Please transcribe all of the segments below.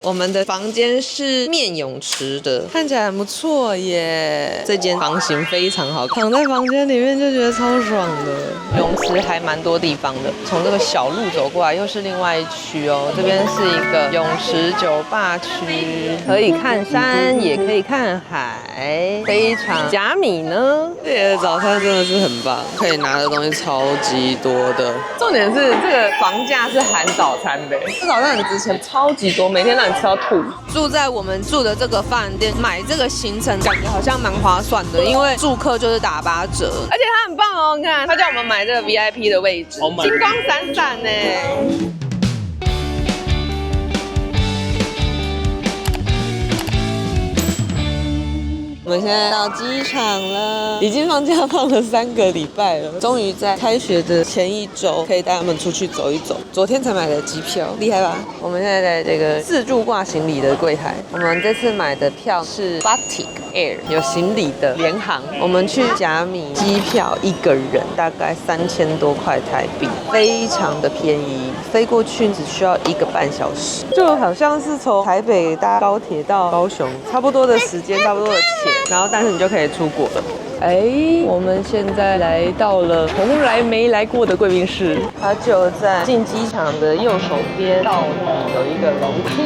我们的房间是面泳池的，看起来很不错耶。这间房型非常好，躺在房间里面就觉得超爽的。泳池还蛮多地方的，从这个小路走过来又是另外一区哦。这边是一个泳池酒吧区，可以看山也可以看海，非常甲米呢。这里的早餐真的是很棒，可以拿的东西超级多的。重点是这个房价是含早餐的，这早餐很值钱，超级多，每天让你吃到吐。住在我们住的这个饭店，买这个行程感觉好像蛮划算的，因为住客就是打8折，而且它很棒哦，你看，他叫我们买这个 VIP 的位置，金光闪闪呢。我们现在到机场了，已经放假放了3个礼拜了，终于在开学的前一周可以带他们出去走一走。昨天才买的机票，厉害吧？我们现在在这个自助挂行李的柜台，我们这次买的票是 Batik Air， 有行李的联航。我们去甲米，机票一个人大概3000多块台币，非常的便宜，飞过去只需要1个半小时，就好像是从台北搭高铁到高雄，差不多的时间，差不多的钱。然后，但是你就可以出国了。哎，我们现在来到了从来没来过的贵宾室，它就在进机场的右手边，到底有一个楼梯。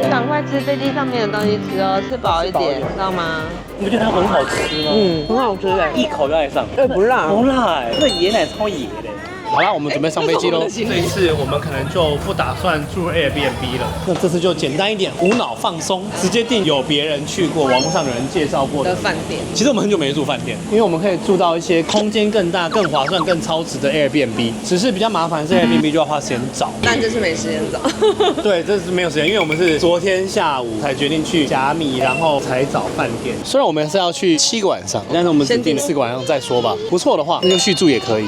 赶快吃飞机上面的东西吃哦，吃饱一点，知道吗？你不觉得它很好吃吗？很好吃哎，一口就爱上。不辣，不辣，这椰奶超椰的。好啦，我们准备上飞机喽。这一次我们可能就不打算住 Airbnb 了。那这次就简单一点，无脑放松，直接订有别人去过、网络上有人介绍过的饭店。其实我们很久没住饭店，因为我们可以住到一些空间更大、更划算、更超值的 Airbnb。只是比较麻烦是 Airbnb 就要花时间找。但这次没时间找。对，这次没有时间，因为我们是昨天下午才决定去甲米，然后才找饭店。虽然我们是要去7个晚上，但是我们只订4个晚上再说吧。不错的话，那就续住也可以。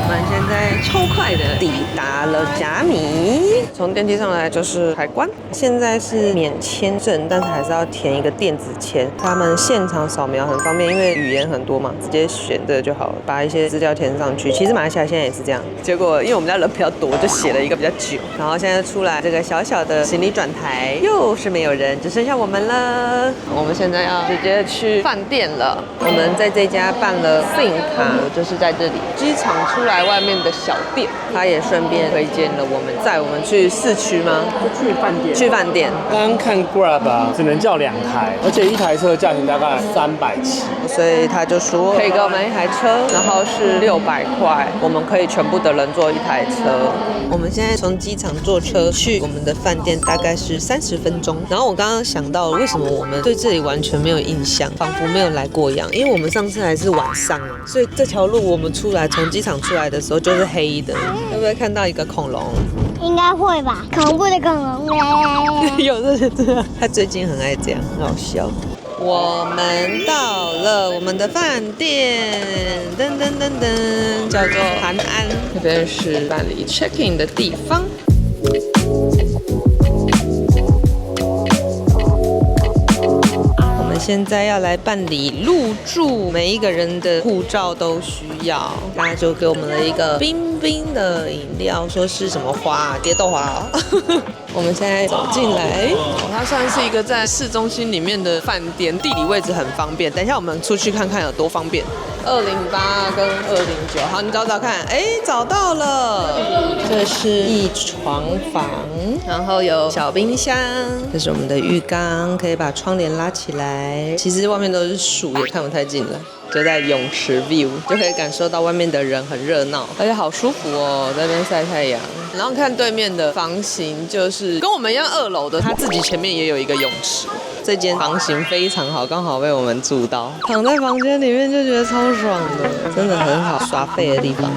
我们现在超快的抵达了甲米，从电梯上来就是海关。现在是免签证，但是还是要填一个电子签，他们现场扫描很方便，因为语言很多嘛，直接选的就好了，把一些资料填上去。其实马来西亚现在也是这样，结果因为我们家人比较多，就写了一个比较久。然后现在出来这个小小的行李转台，又是没有人，只剩下我们了。我们现在要直接去饭店了。我们在这家办了 SIM 卡，就是在这里机场出来外面的小店，他也顺便推荐了我们，载我们去市区吗？去饭店。去饭店。刚刚看 Grab 啊，只能叫2台，而且一台车价钱大概370，所以他就说可以给我们1台车，然后是600块，我们可以全部的人坐1台车。我们现在从机场坐车去我们的饭店，大概是30分钟。然后我刚刚想到，为什么我们对这里完全没有印象，仿佛没有来过一样？因为我们上次还是晚上，所以这条路我们出来从机场出来的时候就是黑的。会不会看到一个恐龙？应该会吧，恐怖的恐龙嘞。有的是这样，他最近很爱这样，很好笑。我们到了我们的饭店，噔噔噔噔，叫做韩安，这边是办理 check in 的地方。我们现在要来办理入住，每一个人的护照都需要。大家就给我们了一个冰冰的饮料，说是什么花，蝶豆花哦。我们现在走进来，它算是一个在市中心里面的饭店，地理位置很方便。等一下我们出去看看有多方便。208跟209，好，你找找看。哎，找到了，这是1床房，然后有小冰箱，这是我们的浴缸，可以把窗帘拉起来。其实外面都是树，也看不太近了。就在泳池 view， 就可以感受到外面的人很热闹，而且好舒服哦，在那边晒太阳。然后看对面的房型，就是跟我们一样2楼的，它自己前面也有一个泳池。这间房型非常好，刚好被我们住到，躺在房间里面就觉得超爽的，真的很好耍废的地方。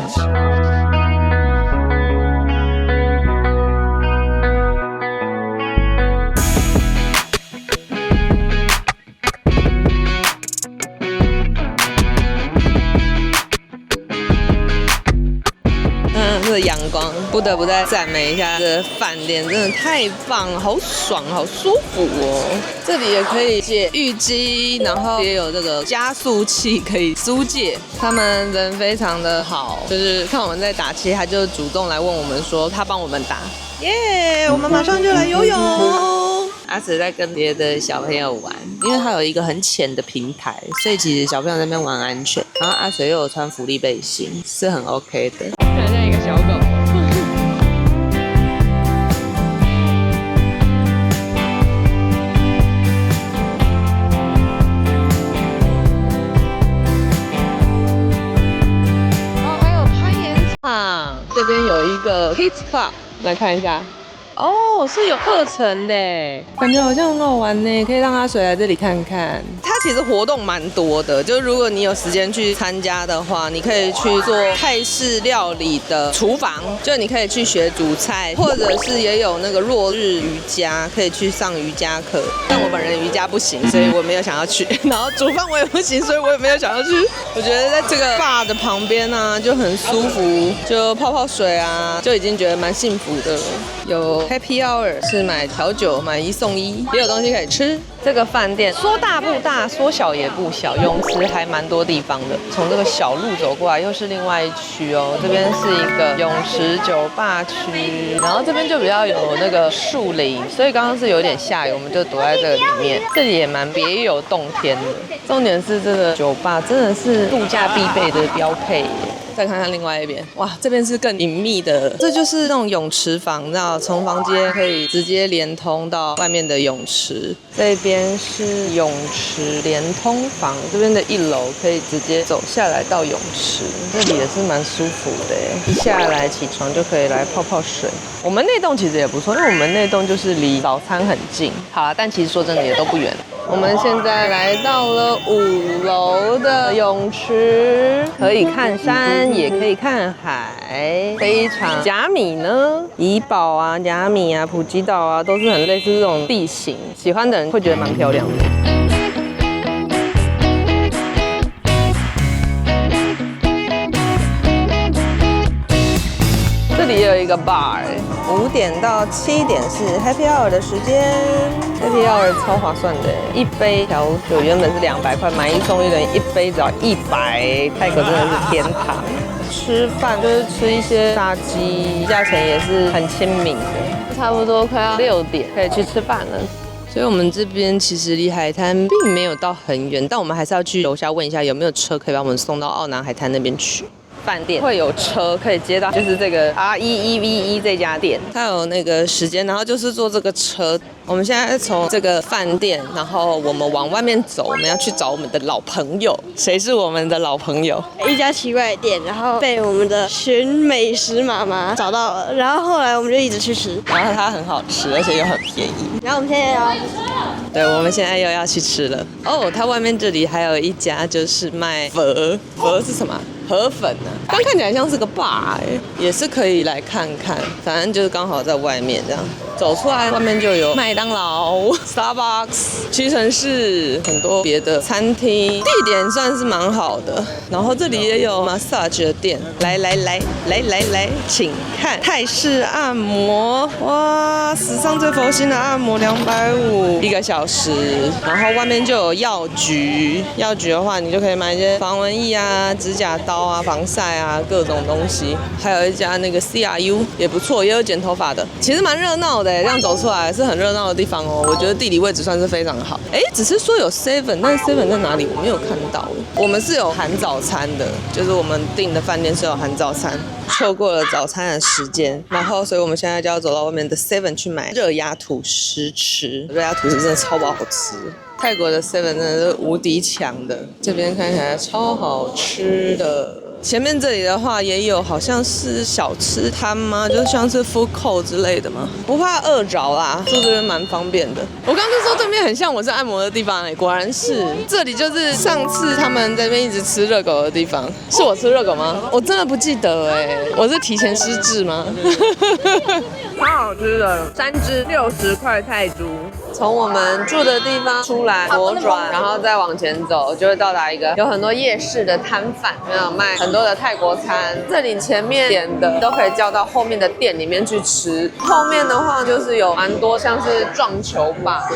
的阳光，不得不再赞美一下这个饭店，真的太棒了，好爽，好舒服哦。这里也可以借浴巾，然后也有这个加速器可以租借。他们人非常的好，就是看我们在打气，他就主动来问我们说他帮我们打。耶！我们马上就来游泳。阿水在跟别的小朋友玩，因为它有一个很浅的平台，所以其实小朋友在那边玩安全。然后阿水又有穿福利背心，是很 OK 的。很像一个小狗。哦，还有攀岩场，这边有一个 Kids Club， 来看一下。哦，是有课程的，感觉好像很好玩呢，可以让阿水来这里看看。它其实活动蛮多的，就如果你有时间去参加的话，你可以去做泰式料理的厨房，就你可以去学煮菜，或者是也有那个落日瑜伽，可以去上瑜伽课。但我本人瑜伽不行，所以我没有想要去。然后煮饭我也不行，所以我也没有想要去。我觉得在这个 bar 的旁边啊，就很舒服，就泡泡水啊，就已经觉得蛮幸福的了。有 Happy Hour 是买调酒买1送1，也有东西可以吃。这个饭店说大不大，说小也不小，泳池还蛮多地方的。从这个小路走过来又是另外一区哦，这边是一个泳池酒吧区，然后这边就比较有那个树林，所以刚刚是有点下雨，我们就躲在这个里面。这里也蛮别有洞天的，重点是这个酒吧真的是度假必备的标配耶。再看看另外一边，哇，这边是更隐秘的，这就是那种泳池房，你知道，从房间可以直接连通到外面的泳池。这边是泳池连通房，这边的1楼可以直接走下来到泳池，这里也是蛮舒服的耶，一下来起床就可以来泡泡水。我们那栋其实也不错，因为我们那栋就是离早餐很近。好啦，但其实说真的也都不远。我们现在来到了5楼的泳池，可以看山，也可以看海，非常甲米呢，怡保啊、甲米啊、普吉岛啊，都是很类似这种地形，喜欢的人会觉得蛮漂亮的。这里也有一个 bar，5点到7点是 Happy Hour 的时间 ，Happy Hour 超划算的，一杯调酒原本是200块，买1送1等于1杯只要100，泰国真的是天堂。吃饭就是吃一些炸鸡，价钱也是很亲民的，差不多快要6点可以去吃饭了。所以我们这边其实离海滩并没有到很远，但我们还是要去楼下问一下有没有车可以把我们送到奥南海滩那边去。饭店会有车可以接到，就是这个 REEVE 这家店，它有那个时间，然后就是坐这个车。我们现在从这个饭店，然后我们往外面走，我们要去找我们的老朋友。谁是我们的老朋友？一家奇怪的店，然后被我们的寻美食妈妈找到了，然后后来我们就一直去吃，然后它很好吃，而且又很便宜。然后我们现在要，对，我们现在又要去吃了。哦，它外面这里还有一家就是卖粉，粉是什么？河粉呢、啊，但看起来像是个 bar 也是可以来看看。反正就是刚好在外面这样，走出来外面就有麦当劳、Starbucks、屈臣氏，很多别的餐厅，地点算是蛮好的。然后这里也有 massage 的店，来，请看泰式按摩，哇，史上最佛心的按摩250，1个小时。然后外面就有药局，药局的话你就可以买一些防蚊液啊、指甲刀啊、防晒啊，各种东西。还有一家那个 CRU 也不错，也有剪头发的，其实蛮热闹的，这样走出来是很热闹的地方哦。我觉得地理位置算是非常好。只是说有 7， 但是 7在哪里我没有看到。我们是有含早餐的，就是我们订的饭店是有含早餐，错过了早餐的时间，然后所以我们现在就要走到外面的 7去买热压吐司吃。热压吐司真的超好吃。泰国的 7真的是无敌强的，这边看起来超好吃的。前面这里的话也有，好像是小吃摊吗？就像是 food court 之类的吗？不怕饿着啦，住这边蛮方便的。我刚刚就说对面很像我是按摩的地方果然是。这里就是上次他们在那边一直吃热狗的地方，是我吃热狗吗？我真的不记得我是提前失智吗？超好吃的，3只60块泰铢。从我们住的地方出来左转，然后再往前走，就会到达一个有很多夜市的摊贩，有卖很多多的泰国餐，这里前面点的都可以叫到后面的店里面去吃。后面的话就是有蛮多像是撞球吧。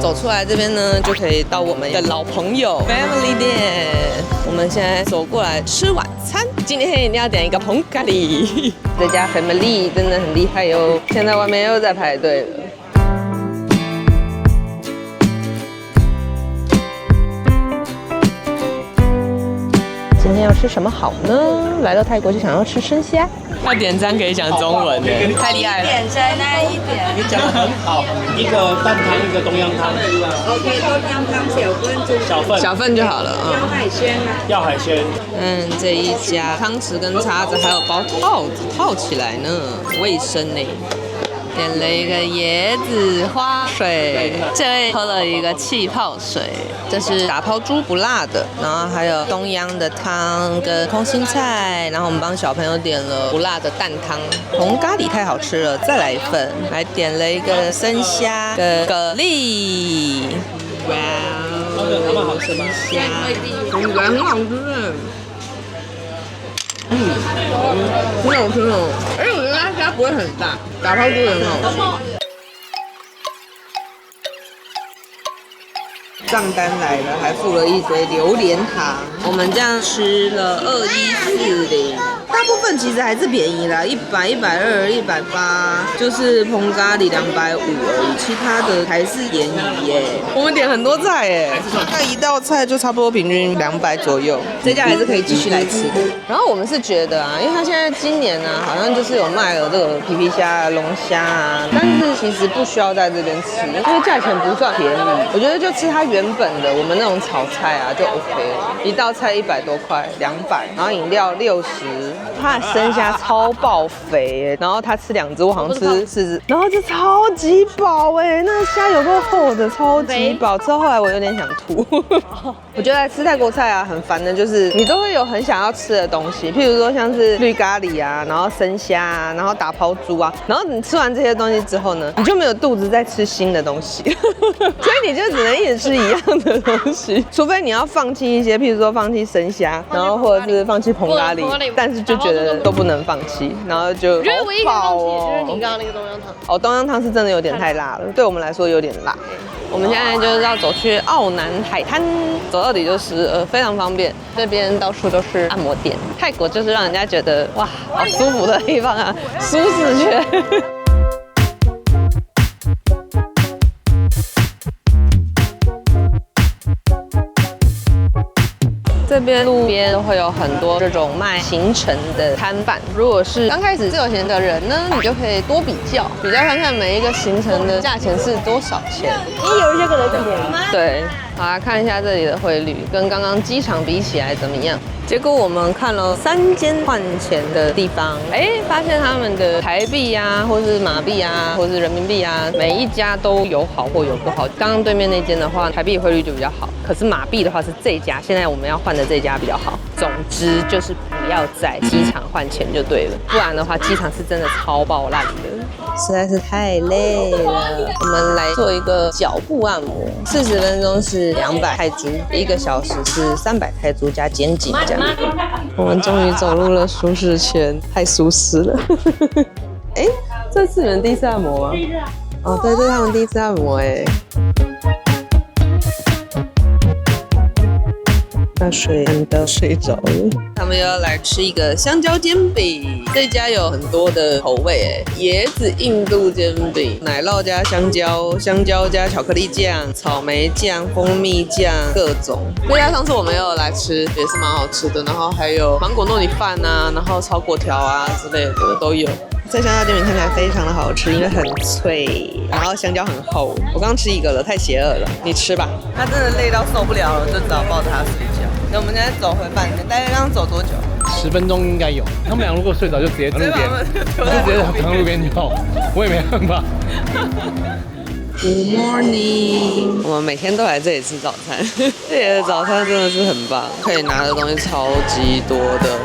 走出来这边呢，就可以到我们的老朋友 Family 店。我们现在走过来吃晚餐，今天一定要点一个红咖喱。这家 Family 真的很厉害哟，现在外面又在排队了。今天要吃什么好呢？来到泰国就想要吃生虾。他点餐可以讲中文的，太厉害了。点谁那一点？你讲得很好，一个蛋汤，一个东阳汤。OK， 多汤汤小份，小份就好了啊。要海鲜吗？要海鲜。这一家汤匙跟叉子还有包套子套起来呢，卫生呢。点了一个椰子花水，这位喝了一个气泡水，这是打抛猪不辣的，然后还有东阳的汤跟空心菜，然后我们帮小朋友点了不辣的蛋汤，红咖喱太好吃了，再来一份，还点了一个生虾跟蛤蜊，哇哦，好生虾，很好吃。很好吃哦！我觉得它虾不会很大，打抛猪也很好吃。账单来了，还附了一堆榴莲糖。我们这样吃了2140，大部分其实还是便宜啦，100、120、180，就是烹咖喱250而已，其他的还是便宜耶。我们点很多菜耶，大概一道菜就差不多平均200左右。这家还是可以继续来吃的。然后我们是觉得啊，因为它现在今年啊，好像就是有卖了这个皮皮虾啊、龙虾啊，但是其实不需要在这边吃，因为价钱不算便宜。我觉得就吃它原本的我们那种炒菜啊就 OK 了，一道菜100多块，200，然后饮料60。它的生虾超爆肥耶，然后他吃2只，我好像吃4只，然后就超级饱哎，那个虾有够厚的，超级饱。吃到后来我有点想吐。我觉得吃泰国菜啊很烦的，就是你都会有很想要吃的东西，譬如说像是绿咖喱啊，然后生虾啊，然后打抛猪啊，然后你吃完这些东西之后呢，你就没有肚子再吃新的东西，所以你就只能一直吃一样的东西，除非你要放弃一些，譬如说放弃生虾，然后或者是放弃红咖喱，但是就觉得都不能放弃，然后就我觉得唯一可以放弃哦就是你刚刚那个东阳汤。哦，东阳汤是真的有点太辣了，对我们来说有点辣。我们现在就是要走去澳南海滩，走到底就是非常方便，这边到处都是按摩店。泰国就是让人家觉得哇，好舒服的地方啊，舒适圈。这边路边都会有很多这种卖行程的摊贩。如果是刚开始自由行的人呢，你就可以多比较看看每一个行程的价钱是多少钱。有一些可能更便宜。对，好来看一下这里的汇率，跟刚刚机场比起来怎么样？结果我们看了3间换钱的地方，发现他们的台币啊，或是马币啊，或是人民币啊，每一家都有好或有不好。刚刚对面那间的话，台币汇率就比较好，可是马币的话是这家，现在我们要换的这家比较好。总之就是不要在机场换钱就对了，不然的话机场是真的超爆烂的，实在是太累了。我们来做一个脚部按摩，40分钟是200泰铢，1个小时是300泰铢加肩颈这样。我们终于走入了舒适圈，太舒适了。这是你们第一次按摩吗？哦，对，这是他们第一次按摩那水按到睡着了。他们又要来吃一个香蕉煎饼，这家有很多的口味椰子印度煎饼、奶酪加香蕉、香蕉加巧克力酱、草莓酱、蜂蜜酱，各种。这家上次我们有来吃，也是蛮好吃的。然后还有芒果糯米饭啊，然后炒粿条啊之类的都有。这香蕉煎饼看起来非常的好吃，因为很脆，然后香蕉很厚。我刚吃一个了，太邪恶了，你吃吧。他真的累到受不了了，就只好抱着他睡觉。那我们现在走回饭店，大概刚走多久？10分钟应该有。他们俩如果睡着就直接路边，就直接躺路边就好，我也没办法。Good morning， 我们每天都来这里吃早餐，这里的早餐真的是很棒，可以拿的东西超级多的。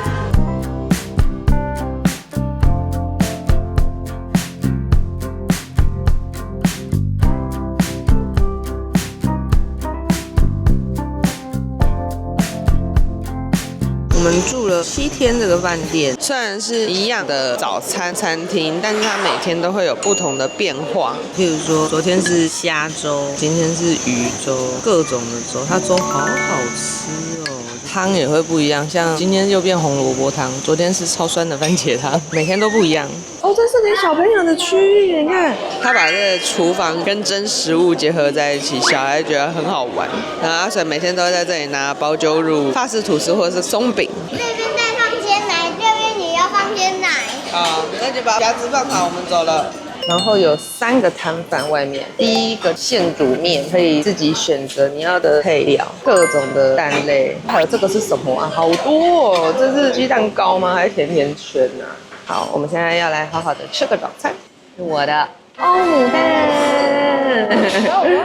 我们住了7天这个饭店，虽然是一样的早餐餐厅，但是它每天都会有不同的变化。譬如说，昨天是虾粥，今天是鱼粥，各种的粥，它粥好好吃哦。汤也会不一样，像今天又变红萝卜汤，昨天是超酸的番茄汤，每天都不一样。哦，这是给小朋友的区域，你看，他把这个厨房跟真食物结合在一起，小孩觉得很好玩。然后阿水每天都会在这里拿包揪乳、法式吐司或者是松饼。这边再放鲜奶，这边也要放鲜奶。好，那就把夹子放好，我们走了。然后有3个摊贩外面，第一个现煮面，可以自己选择你要的配料，各种的蛋类，还有这个是什么啊？好多哦，这是鸡蛋糕吗？还是甜甜圈啊？好，我们现在要来好好的吃个早餐，是我的欧姆蛋。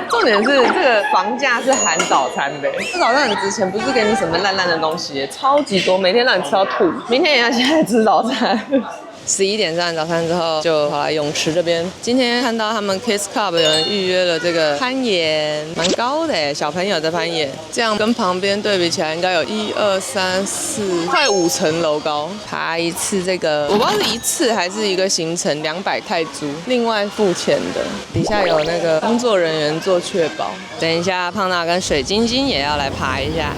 重点是这个房价是含早餐的，这早餐很值钱，不是给你什么烂烂的东西，超级多，每天让你吃到吐。明天也要起来吃早餐。11点吃完早餐之后，就跑来泳池这边。今天看到他们 Kids Club 有人预约了这个攀岩，蛮高的耶，小朋友的攀岩。这样跟旁边对比起来，应该有1、2、3、4，快5层楼高。爬一次这个，我不知道是一次还是一个行程，200泰铢，另外付钱的。底下有那个工作人员做确保。等一下，胖娜跟水晶晶也要来爬一下。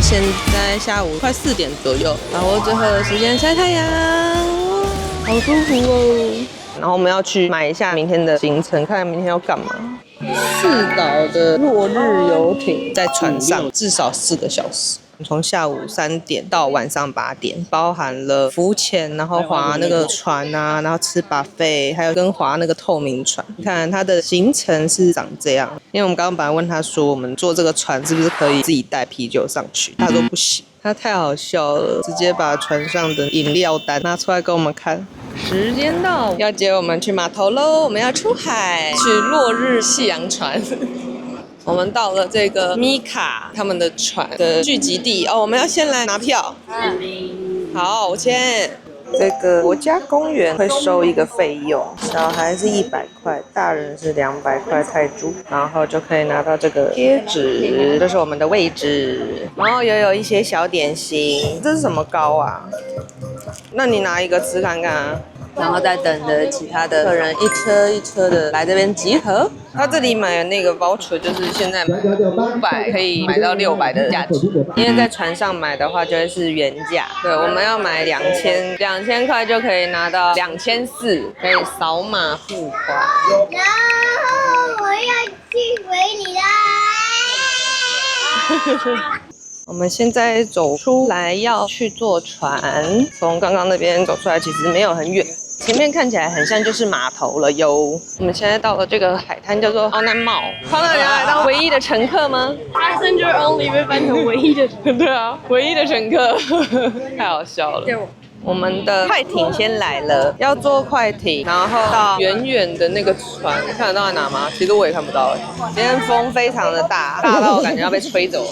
现在下午快4点左右，把握最后的时间晒太阳，好舒服哦。然后我们要去买一下明天的行程，看明天要干嘛。4岛的落日游艇在船上至少4个小时。从下午3点到晚上8点，包含了浮潜，然后划那个船啊，然后吃 buffet， 还有跟划那个透明船。你看它的行程是长这样。因为我们刚刚本来问他说，我们坐这个船是不是可以自己带啤酒上去？他说不行，他太好笑了，直接把船上的饮料单拿出来给我们看。时间到，要接我们去码头喽，我们要出海去落日夕阳船。我们到了这个米卡他们的船的聚集地哦，我们要先来拿票。好，我签。这个国家公园会收一个费用，小孩是100块，大人是200块泰铢，然后就可以拿到这个贴纸，这是我们的位置，然后也有一些小点心。这是什么糕啊？那你拿一个吃看看啊。然后再等着其他的客人一车一车的来这边集合。他这里买的那个 voucher 就是现在买500可以买到600的价值，因为在船上买的话就会是原价。对，我们要买2000块就可以拿到2400，可以扫码付款。然后我要去回你啦。我们现在走出来要去坐船，从刚刚那边走出来其实没有很远，前面看起来很像就是码头了哟。我们现在到了这个海滩叫做奥南茂，康纳，你要来当唯一的乘客吗 Passenger only 被翻成唯一的。对啊，唯一的乘客，太好笑了。我们的快艇先来了，要坐快艇，然后到远远的那个船，看得到在哪吗？其实我也看不到。今天风非常的大，大到我感觉要被吹走。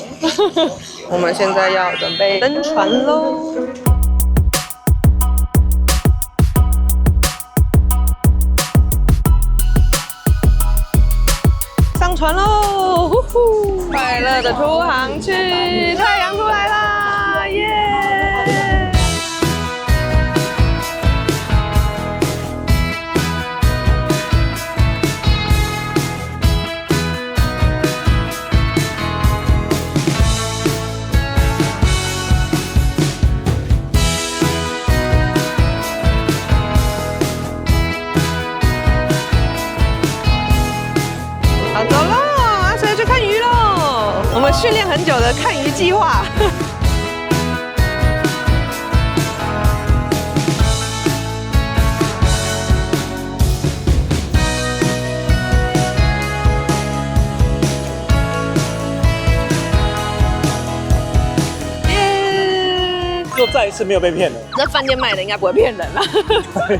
我们现在要准备登船喽。上船喽！快乐的出航去，太阳出来啦！耶！训练很久的看鱼计划。再一次没有被骗了。这饭店卖的应该不会骗人啦，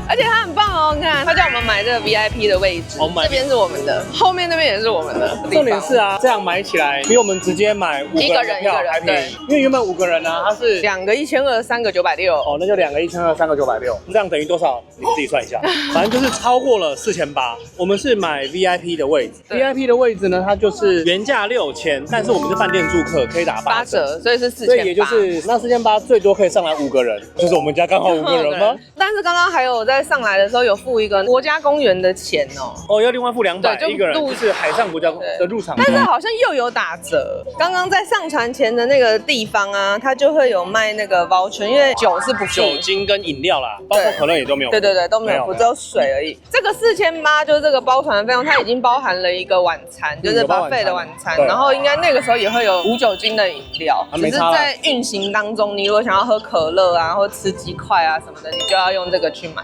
而且它很棒哦，你看，他叫我们买这个 VIP 的位置，这边是我们的，后面那边也是我们的。重点是啊，这样买起来比我们直接买5个人的票还便宜，因为原本5个人呢，它是2个1200，3个960。哦，那就2个1200，3个960，这样等于多少？你自己算一下，反正就是超过了4800。我们是买 VIP 的位置 ，VIP 的位置呢，它就是原价6000，但是我们是饭店住客，可以打8折，所以是4800。所以也就是那4800最多可以上来5个人，就是我们家刚好5个人吗？但是刚刚还有在上来的时候有付一个国家公园的钱哦。哦，要另外付200一个人，就是海上国家的入场。但是好像又有打折。刚刚在上船前的那个地方啊，它就会有卖那个voucher，因为酒是不付，酒精跟饮料啦，包括可乐也都没有。对都没有付，只有水而已。这个4800就是这个包船的费用，它已经包含了一个晚餐，就是buffet的晚餐，然后应该那个时候也会有无酒精的饮料，只是在运行当中，你如果想要喝可乐啊，或吃鸡块啊什么的，你就要用这个去买。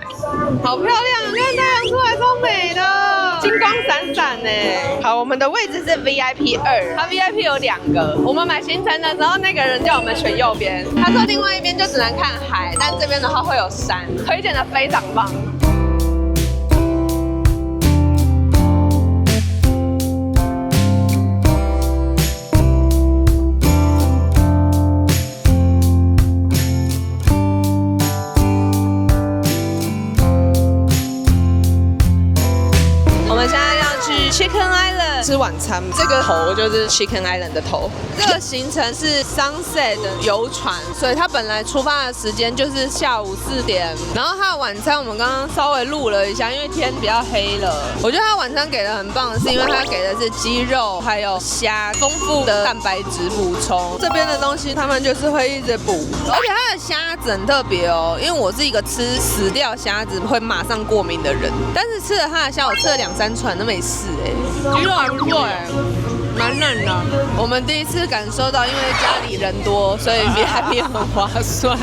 好漂亮，看太阳出来超美的，金光闪闪呢。好，我们的位置是 VIP 2，它 VIP 有2个。我们买行程的时候，那个人叫我们选右边，他说另外一边就只能看海，但这边的话会有山，推荐的非常棒。Chicken Island 吃晚餐，这个头就是 Chicken Island 的头。这个行程是 Sunset 的游船，所以它本来出发的时间就是下午4点。然后它的晚餐我们刚刚稍微录了一下，因为天比较黑了。我觉得它晚餐给的很棒的是，因为它给的是鸡肉还有虾，丰富的蛋白质补充。这边的东西他们就是会一直补，而且它的虾子很特别哦，因为我是一个吃死掉虾子会马上过敏的人，但是吃了它的虾，我吃了2-3串都没事鸡肉还不错蛮嫩的。我们第一次感受到，因为家里人多，所以VIP很划算。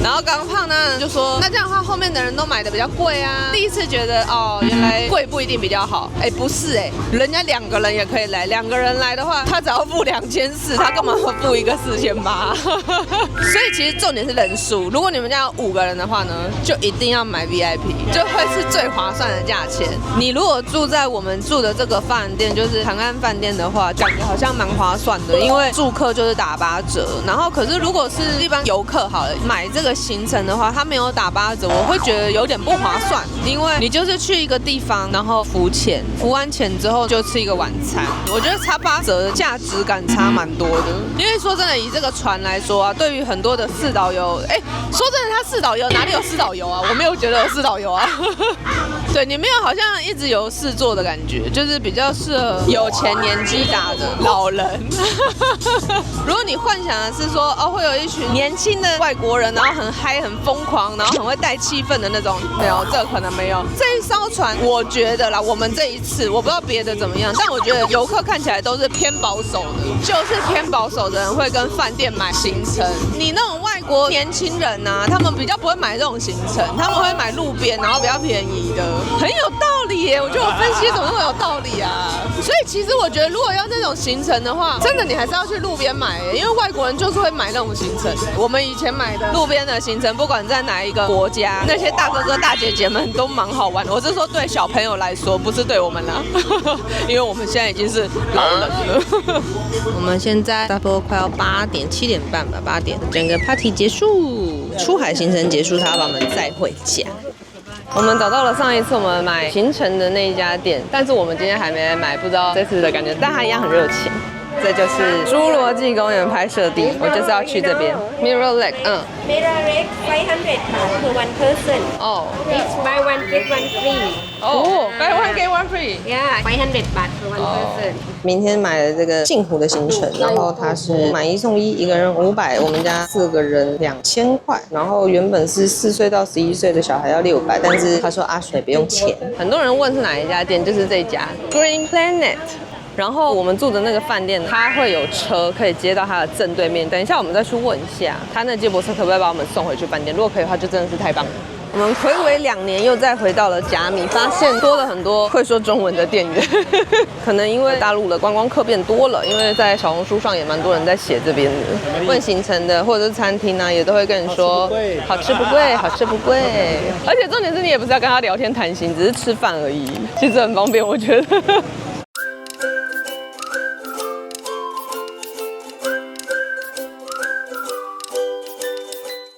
然后刚胖呢就说，那这样的话后面的人都买的比较贵啊。第一次觉得哦，原来贵不一定比较好。不是人家2个人也可以来，2个人来的话，他只要付2400，他干嘛付一个4800？所以其实重点是人数。如果你们家有5个人的话呢，就一定要买 VIP， 就会是最划算的价钱。你如果住在我们住的这个饭店，就是长安饭店的话，感觉好像蛮划算的，因为住客就是打8折。然后可是如果是一般游客好了，买这个行程的话，它没有打8折，我会觉得有点不划算，因为你就是去一个地方，然后浮潜，浮完潜之后就吃一个晚餐，我觉得差8折的价值感差蛮多的。因为说真的，以这个船来说啊，对于很多的4导游，说真的，他4导游哪里有4导游啊？我没有觉得有4导游啊。对，你没有好像一直有事做的感觉，就是比较适合有钱年纪大的老人。如果你幻想的是说会有一群年轻的外国人，然后很嗨、很疯狂，然后很会带气氛的那种，没有，这可能没有。这一艘船，我觉得啦，我们这一次我不知道别的怎么样，但我觉得游客看起来都是偏保守的，就是偏保守的人会跟饭店买行程。你那种外国年轻人啊，他们比较不会买这种行程，他们会买路边，然后比较便宜的，很有道理耶。我觉得我分析怎么那么有道理啊？所以其实我觉得，如果要那种行程的话，真的你还是要去路边买耶，因为外国人就是会买那种行程。我们以前买的路边的行程，不管在哪一个国家，那些大哥哥大姐姐们都蛮好玩的。我是说对小朋友来说，不是对我们啦，因为我们现在已经是老人了。我们现在差不多快要8点，7点半吧，8点，整个 party 结束，出海行程结束，他要把我们载回家。我们找到了上一次我们买行程的那一家店，但是我们今天还没买，不知道这次的感觉，但它一样很热情。这就是侏罗纪公园拍摄地，我就是要去这边。Mirror Lake，Mirror Lake 500 baht per one person. It's buy one get one free. buy one get one free. Yeah, 500 baht per one person. 明天买了这个镜湖的行程，然后它是买1送1，一个人500，我们家4个人2000块。然后原本是4岁到11岁的小孩要600，但是他说阿水不用钱。很多人问是哪一家店，就是这家 Green Planet。然后我们住的那个饭店，它会有车可以接到它的正对面。等一下我们再去问一下，他那接驳车可不可以把我们送回去饭店？如果可以的话，就真的是太棒了。我们睽违2年又再回到了甲米，发现多了很多会说中文的店员，可能因为大陆的观光客变多了，因为在小红书上也蛮多人在写这边的，问行程的或者是餐厅啊，也都会跟你说好吃不贵，好吃不贵。而且重点是你也不是要跟他聊天谈心，只是吃饭而已，其实很方便，我觉得。